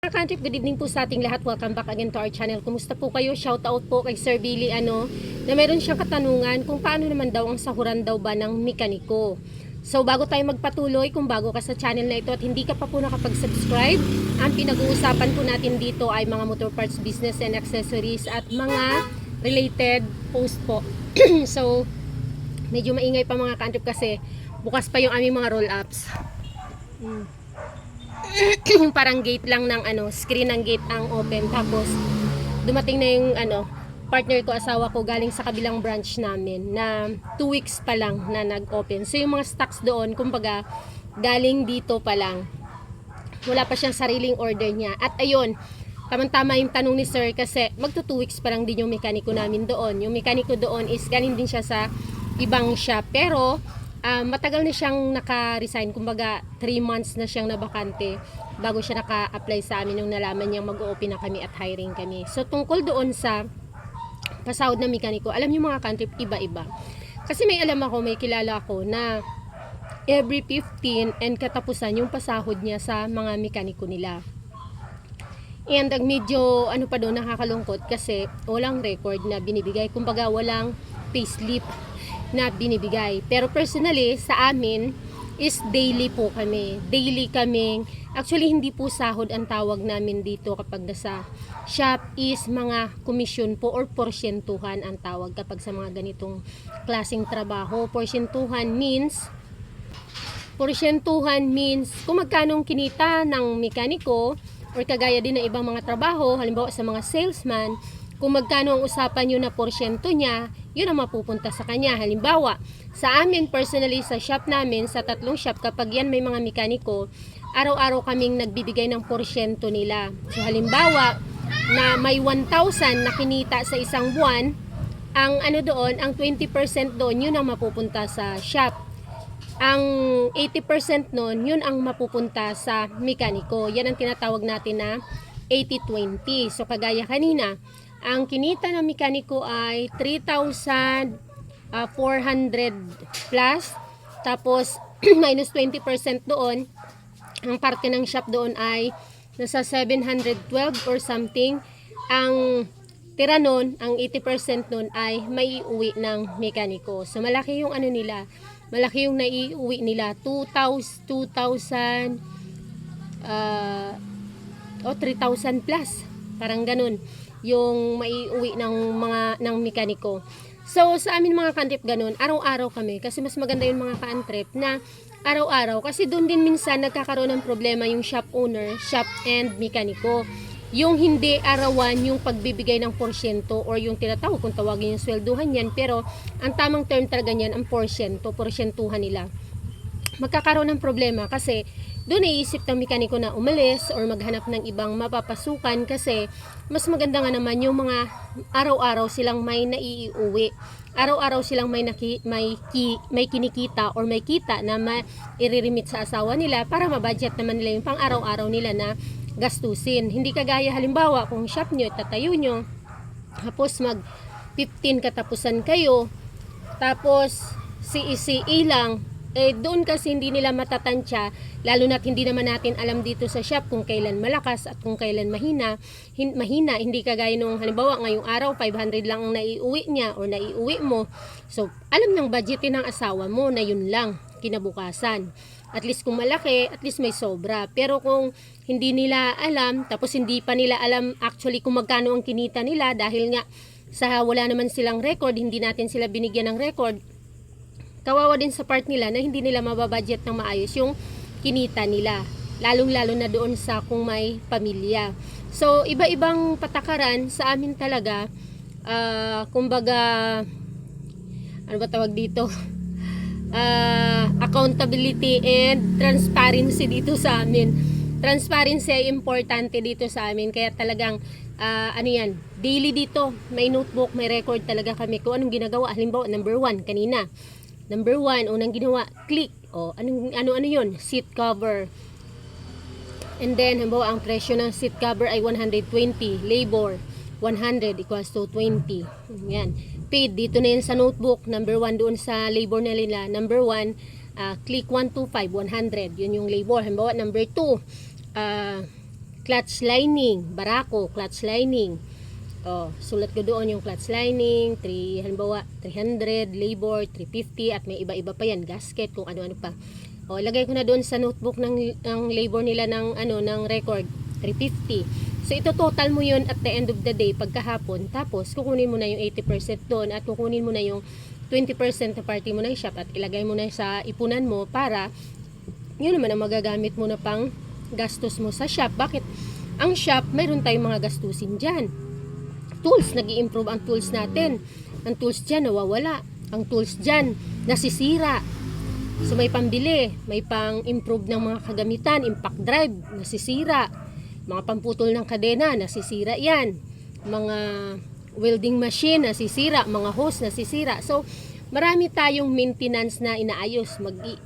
Mga ka-country, good evening po sa ating lahat. Welcome back again to our channel. Kumusta po kayo? Shout out po kay Sir Billy na meron siyang katanungan kung paano naman daw ang sahuran daw ba ng mekaniko. So bago tayo magpatuloy, kung bago ka sa channel na ito at hindi ka pa po nakapag-subscribe, ang pinag-uusapan po natin dito ay mga motor parts business and accessories at mga related post po. So medyo maingay pa mga ka-country kasi bukas pa yung aming mga roll-ups. Yung parang gate lang ng screen ng gate ang open, tapos dumating na yung partner ko, asawa ko, galing sa kabilang branch namin na 2 weeks pa lang na nag-open. So yung mga stocks doon, kumbaga galing dito pa lang, wala pa siyang sariling order niya. At ayun, tamang-tama yung tanong ni sir kasi magto 2 weeks pa lang din yung mekaniko namin doon. Yung mekaniko doon is galing din siya sa ibang shop, pero matagal na siyang naka-resign, kumbaga 3 months na siyang nabakante bago siya naka-apply sa amin nung nalaman niyang mag-o-open na kami at hiring kami. So tungkol doon sa pasahod na mekaniko, alam niyo mga country, iba-iba. Kasi may alam ako, may kilala ako na every 15 and katapusan yung pasahod niya sa mga mekaniko nila. And ang medyo pa doon, nakakalungkot kasi walang record na binibigay, kumbaga walang payslip na binibigay. Pero personally, sa amin is daily po kami. Daily kaming, actually hindi po sahod ang tawag namin dito kapag nasa shop, is mga komisyon po or porsyentuhan ang tawag kapag sa mga ganitong klaseng trabaho. Porsyentuhan means kung magkano kinita ng mekaniko or kagaya din ng ibang mga trabaho, halimbawa sa mga salesman, kung magkano ang usapan nyo na porsyento niya, yun ang mapupunta sa kanya. Halimbawa, sa amin personally, sa shop namin, sa 3 shop, kapag yan may mga mekaniko, araw-araw kaming nagbibigay ng porsyento nila. So halimbawa, na may 1,000 na kinita sa isang buwan, ang doon, ang 20% doon, yun ang mapupunta sa shop. Ang 80% noon, yun ang mapupunta sa mekaniko. Yan ang tinatawag natin na 80-20. So kagaya kanina, ang kinita ng mekaniko ay 3,400 plus, tapos minus 20% doon, ang parte ng shop doon ay nasa 712 or something. Ang tira nun, ang 80% nun ay maiuwi ng mekaniko. So malaki yung nila, malaki yung naiuwi nila, 2,000 o 3,000 plus, parang ganun yung maiuwi ng mekaniko. So sa amin mga ka-trip, ganun, araw-araw kami, kasi mas maganda yung mga ka-trip na araw-araw, kasi doon din minsan nagkakaroon ng problema yung shop owner, shop and mekaniko. Yung hindi arawan yung pagbibigay ng porsyento or yung tinatawag, kung tawagin yung swelduhan yan, pero ang tamang term talaga niyan, ang porsyentuhan nila. Magkakaroon ng problema kasi doon iisip ng mekaniko na umalis or maghanap ng ibang mapapasukan, kasi mas maganda nga naman yung mga araw-araw silang may naiuwi. Araw-araw silang may kinikita or may kita na i-remit sa asawa nila para mabudget naman nila yung pang araw-araw nila na gastusin. Hindi kagaya halimbawa kung shop nyo, tatayo nyo, tapos mag 15 katapusan kayo, tapos CECE lang, doon kasi hindi nila matatansya, lalo na't hindi naman natin alam dito sa shop kung kailan malakas at kung kailan mahina. Hindi kagaya nung halimbawa ngayong araw 500 lang ang naiuwi niya or naiuwi mo. So alam ng budgetin ng asawa mo na yun lang kinabukasan. At least kung malaki, at least may sobra. Pero kung hindi nila alam, tapos hindi pa nila alam actually kung magkano ang kinita nila, dahil nga sa wala naman silang record, hindi natin sila binigyan ng record, kawawa din sa part nila na hindi nila mababudget ng maayos yung kinita nila, lalong-lalo na doon sa kung may pamilya. So iba-ibang patakaran sa amin talaga, kumbaga ano ba tawag dito, accountability and transparency dito sa amin. Transparency ay importante dito sa amin, kaya talagang daily dito, may notebook, may record talaga kami kung anong ginagawa. Halimbawa, number 1 kanina, number 1, unang ginawa, click. O, ano yun? Seat cover. And then, halimbawa, ang presyo ng seat cover ay 120. Labor, 100 equals to 20. Yan. Paid, dito na yun sa notebook. Number 1 doon sa labor na nila. Number 1, click 125, 100. Yun yung labor. Halimbawa, number 2, clutch lining, barako, clutch lining. Oh, sulat ko doon yung clutch lining, halimbawa 300, labor 350 at may iba-iba pa yan, gasket, kung ano-ano pa. Oh, ilagay ko na doon sa notebook ng labor nila ng record 350. So ito total mo yun at the end of the day pagkahapon, tapos kukunin mo na yung 80% doon at kukunin mo na yung 20% na party mo ng shop at ilagay mo na sa ipunan mo para yun naman ang magagamit mo na pang gastos mo sa shop. Bakit? Ang shop, mayroon tayong mga gastusin dyan. Tools, nag-i-improve ang tools natin. Ang tools dyan nawawala. Ang tools dyan nasisira. So may pambili, may pang-improve ng mga kagamitan, impact drive, nasisira. Mga pamputol ng kadena, nasisira yan. Mga welding machine, nasisira. Mga hose, nasisira. So marami tayong maintenance na inaayos.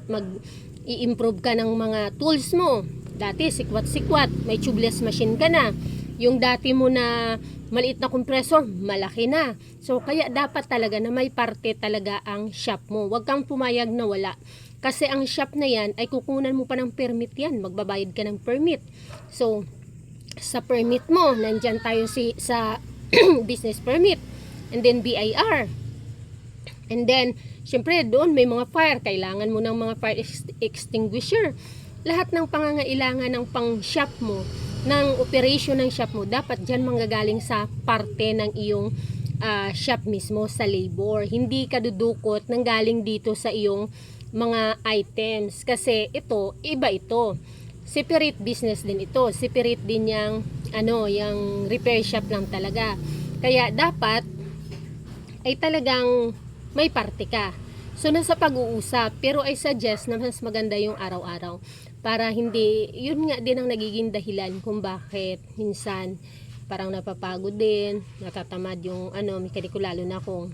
Mag-i-improve ka ng mga tools mo. Dati, sikwat-sikwat, may tubeless machine ka na. Yung dati mo na maliit na compressor, malaki na. So, kaya dapat talaga na may parte talaga ang shop mo. Huwag kang pumayag na wala. Kasi ang shop na yan, ay kukunan mo pa ng permit yan. Magbabayad ka ng permit. So, sa permit mo, nandyan tayo sa business permit. And then, BIR. And then, syempre, doon may mga fire. Kailangan mo ng mga fire extinguisher. Lahat ng pangangailangan ng pang-shop mo, ng operation ng shop mo, dapat dyan manggagaling sa parte ng iyong shop mismo, sa labor. Hindi ka dudukot nang galing dito sa iyong mga items. Kasi ito, iba ito. Separate business din ito. Separate din yung repair shop lang talaga. Kaya dapat ay talagang may parte ka. So, nasa pag-uusap. Pero I suggest na mas maganda yung araw-araw. Para hindi, yun nga din ang nagiging dahilan kung bakit minsan parang napapagod din, natatamad yung mekaniko, lalo na kung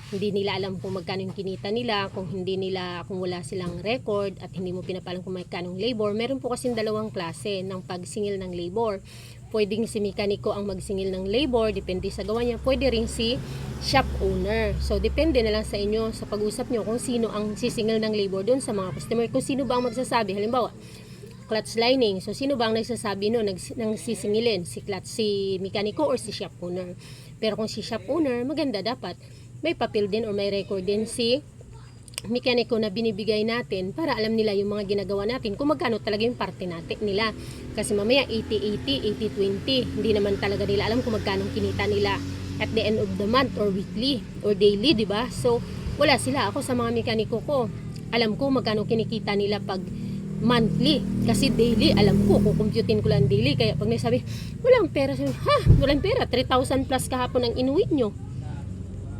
hindi nila alam kung magkano yung kinita nila, kung wala silang record at hindi mo pinapalam kung magkano labor. Meron po kasing dalawang klase ng pagsingil ng labor. Pwedeng si mekaniko ang magsingil ng labor, depende sa gawa niya. Pwede rin si shop owner. So, depende na lang sa inyo, sa pag-usap nyo, kung sino ang sisingil ng labor doon sa mga customer. Kung sino ba ang magsasabi. Halimbawa, clutch lining. So, sino ba ang nagsasabi no, nang sisingilin? Si mekaniko or si shop owner? Pero kung si shop owner, maganda dapat may papel din or may record din si mekaniko na binibigay natin para alam nila yung mga ginagawa natin, kung magkano talaga yung parte natin nila. Kasi mamaya 80-80, 80-20, hindi naman talaga nila alam kung magkano kinita nila at the end of the month or weekly or daily, di ba? So, wala sila. Ako sa mga mekaniko ko, alam ko magkano kinikita nila pag monthly. Kasi daily, alam ko, kukumputin ko lang daily. Kaya pag nasabi, walang pera, walang pera, 3,000 plus kahapon ang inuwi nyo.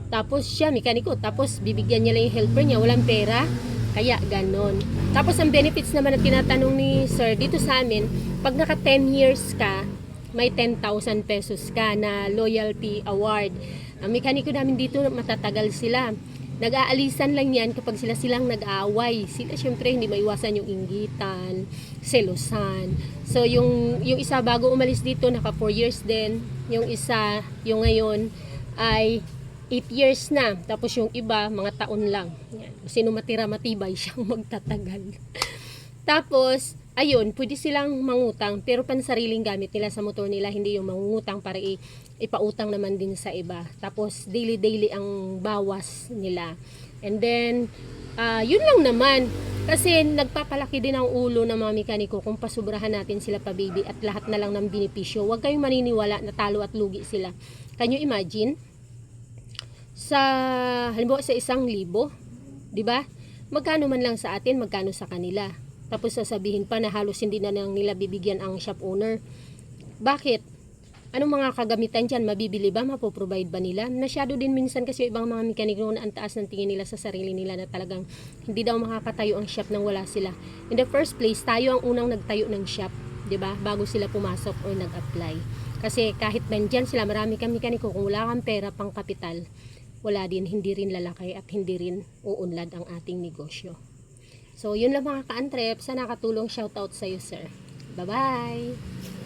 Tapos siya, mekaniko, tapos bibigyan niya lang yung helper niya, walang pera. Kaya ganon. Tapos ang benefits naman na tinatanong ni sir dito sa amin, pag naka 10 years ka, may 10,000 pesos ka na loyalty award. Ang mekaniko namin dito, matatagal sila. Nag-aalisan lang yan kapag silang nag-aaway. Sila syempre hindi maiwasan yung inggitan, selosan. So yung isa bago umalis dito, naka 4 years din. Yung isa, yung ngayon ay 8 years na. Tapos yung iba, mga taon lang. Yan. Sino matira matibay siyang magtatagal. Tapos, ayun, pwede silang mangutang. Pero pansariling gamit nila sa motor nila. Hindi yung mangungutang para ipautang naman din sa iba. Tapos, daily ang bawas nila. And then, yun lang naman. Kasi nagpapalaki din ang ulo ng mga mekaniko kung pasubrahan natin sila pa baby at lahat na lang ng benepisyo. Huwag kayong maniniwala na talo at lugi sila. Can you imagine? Halimbawa sa 1,000, 'di ba? Magkano man lang sa atin, magkano sa kanila. Tapos sasabihin pa na halos hindi na lang nila bibigyan ang shop owner. Bakit? Anong mga kagamitan diyan? Mabibili ba? Mapoprovide ba nila? Nasyado din minsan kasi ibang mga mekaniko na ang taas ng tingin nila sa sarili nila na talagang hindi daw makakatayo ang shop nang wala sila. In the first place, tayo ang unang nagtayo ng shop, 'di ba? Bago sila pumasok o nag-apply. Kasi kahit nandyan sila, marami kang mekaniko, kung wala kang pera pang kapital, hindi rin lalaki at hindi rin uunlad ang ating negosyo. So, yun lang mga ka-antrep. Sana nakatulong. Shoutout sa iyo, sir. Bye-bye!